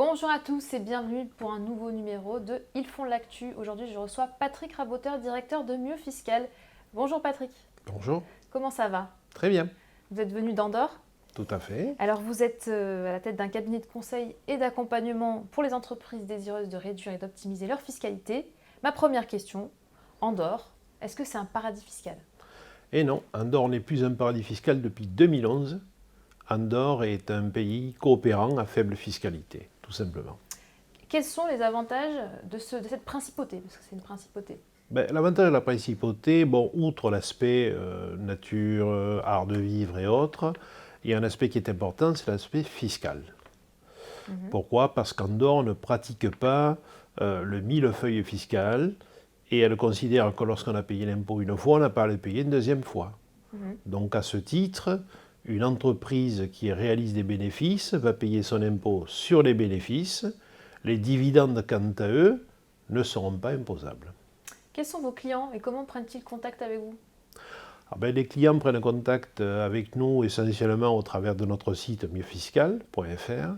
Bonjour à tous et bienvenue pour un nouveau numéro de Ils font l'actu. Aujourd'hui, je reçois Patrick Raboteur, directeur de Mieux Fiscal. Bonjour Patrick. Bonjour. Comment ça va? Très bien. Vous êtes venu d'Andorre. Tout à fait. Alors, vous êtes à la tête d'un cabinet de conseil et d'accompagnement pour les entreprises désireuses de réduire et d'optimiser leur fiscalité. Ma première question, Andorre, est-ce que c'est un paradis fiscal? Et non, Andorre n'est plus un paradis fiscal depuis 2011. Andorre est un pays coopérant à faible fiscalité, tout simplement. Quels sont les avantages de cette principauté? Parce que c'est une principauté. L'avantage de la principauté, outre l'aspect nature, art de vivre et autres, il y a un aspect qui est important, c'est l'aspect fiscal. Pourquoi? Parce qu'Andorre ne pratique pas le millefeuille fiscal et elle considère que lorsqu'on a payé l'impôt une fois, on n'a pas à le payer une deuxième fois. Donc à ce titre, une entreprise qui réalise des bénéfices va payer son impôt sur les bénéfices. Les dividendes, quant à eux, ne seront pas imposables. Quels sont vos clients et comment prennent-ils contact avec vous? Les clients prennent contact avec nous essentiellement au travers de notre site mieuxfiscal.fr.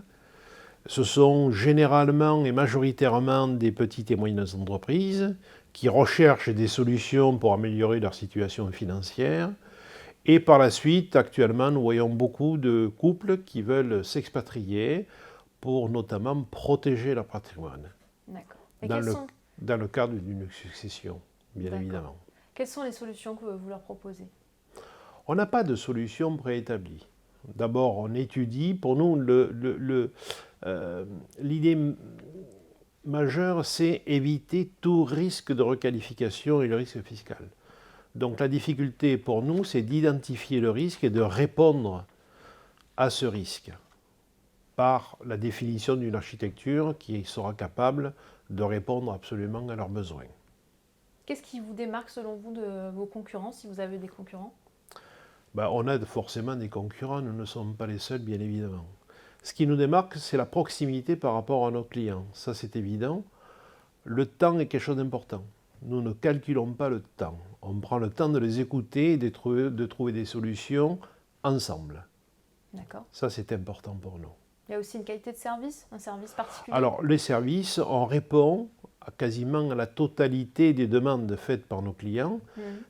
Ce sont généralement et majoritairement des petites et moyennes entreprises qui recherchent des solutions pour améliorer leur situation financière. Et par la suite, actuellement, nous voyons beaucoup de couples qui veulent s'expatrier pour notamment protéger leur patrimoine. D'accord. Et Dans le cadre d'une succession, bien évidemment. Quelles sont les solutions que vous leur proposez? On n'a pas de solution préétablie. D'abord, on étudie. Pour nous, l'idée majeure, c'est éviter tout risque de requalification et le risque fiscal. Donc la difficulté pour nous, c'est d'identifier le risque et de répondre à ce risque par la définition d'une architecture qui sera capable de répondre absolument à leurs besoins. Qu'est-ce qui vous démarque selon vous de vos concurrents, si vous avez des concurrents? On a forcément des concurrents, nous ne sommes pas les seuls, bien évidemment. Ce qui nous démarque, c'est la proximité par rapport à nos clients. Ça, c'est évident. Le temps est quelque chose d'important. Nous ne calculons pas le temps. On prend le temps de les écouter et de trouver des solutions ensemble. D'accord. Ça, c'est important pour nous. Il y a aussi une qualité de service, un service particulier? Alors, les services, on répond quasiment à la totalité des demandes faites par nos clients.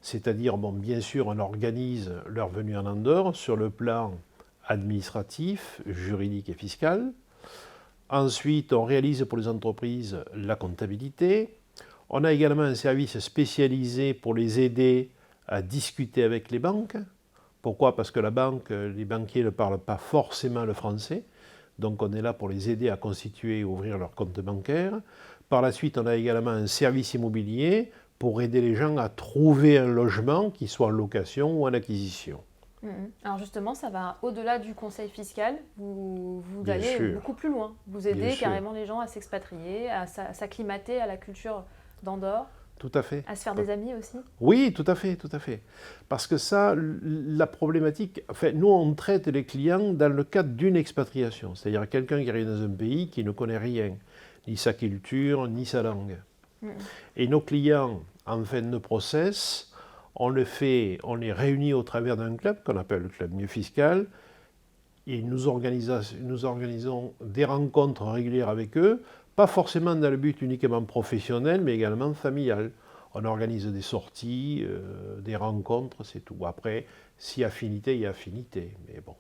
C'est-à-dire, bien sûr, on organise leur venue en Andorre sur le plan administratif, juridique et fiscal. Ensuite, on réalise pour les entreprises la comptabilité. On a également un service spécialisé pour les aider à discuter avec les banques. Pourquoi? Parce que les banquiers ne parlent pas forcément le français. Donc on est là pour les aider à constituer et ouvrir leur compte bancaire. Par la suite, on a également un service immobilier pour aider les gens à trouver un logement, qu'il soit en location ou en acquisition. Alors justement, ça va au-delà du conseil fiscal, vous Bien allez sûr. beaucoup plus loin. Vous aidez Bien sûr. carrément les gens à s'expatrier, à s'acclimater à la culture d'Andorre, Tout à fait. à se faire des amis aussi. Oui, tout à fait, tout à fait. Parce que ça, la problématique, nous on traite les clients dans le cadre d'une expatriation, c'est-à-dire quelqu'un qui arrive dans un pays qui ne connaît rien, ni sa culture, ni sa langue. Et nos clients, en fin de process, on les réunit au travers d'un club qu'on appelle le club Mieux Fiscal, et nous organisons des rencontres régulières avec eux, pas forcément dans le but uniquement professionnel, mais également familial. On organise des sorties, des rencontres, c'est tout. Après, s'il y a affinité, il y a affinité, mais bon.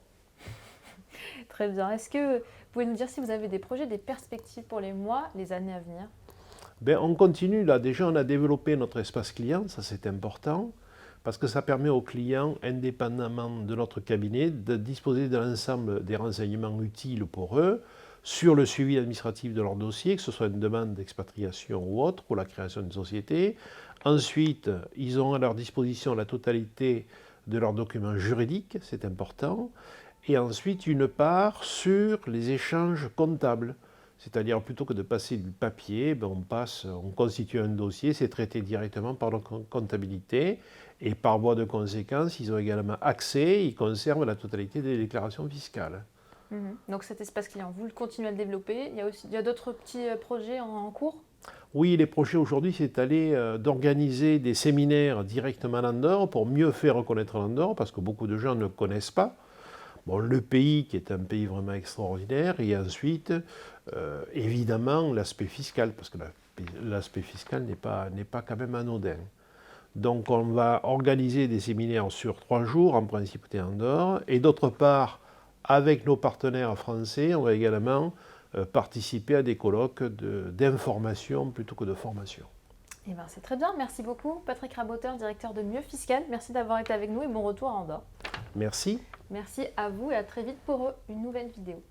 Très bien. Est-ce que vous pouvez nous dire si vous avez des projets, des perspectives pour les mois, les années à venir? On continue là. Déjà, on a développé notre espace client, ça c'est important, parce que ça permet aux clients, indépendamment de notre cabinet, de disposer de l'ensemble des renseignements utiles pour eux sur le suivi administratif de leur dossier, que ce soit une demande d'expatriation ou autre, ou la création d'une société. Ensuite, ils ont à leur disposition la totalité de leurs documents juridiques, c'est important. Et ensuite, une part sur les échanges comptables. C'est-à-dire, plutôt que de passer du papier, on constitue un dossier, c'est traité directement par notre comptabilité. Et par voie de conséquence, ils ont également accès, ils conservent la totalité des déclarations fiscales. Donc cet espace client, vous le continuez à le développer. Il y a d'autres petits projets en cours? Oui, les projets aujourd'hui, c'est d'organiser des séminaires directement en Andorre pour mieux faire reconnaître l'Andorre, parce que beaucoup de gens ne connaissent pas. Bon, le pays qui est un pays vraiment extraordinaire, et ensuite, évidemment, l'aspect fiscal, parce que l'aspect fiscal n'est pas quand même anodin. Donc on va organiser des séminaires sur 3 jours, en principauté Andorre, et d'autre part, avec nos partenaires français, on va également participer à des colloques d'information plutôt que de formation. Eh ben, c'est très bien, merci beaucoup. Patrick Raboteur, directeur de Mieux Fiscal, merci d'avoir été avec nous et bon retour à Andorre. Merci. Merci à vous et à très vite pour une nouvelle vidéo.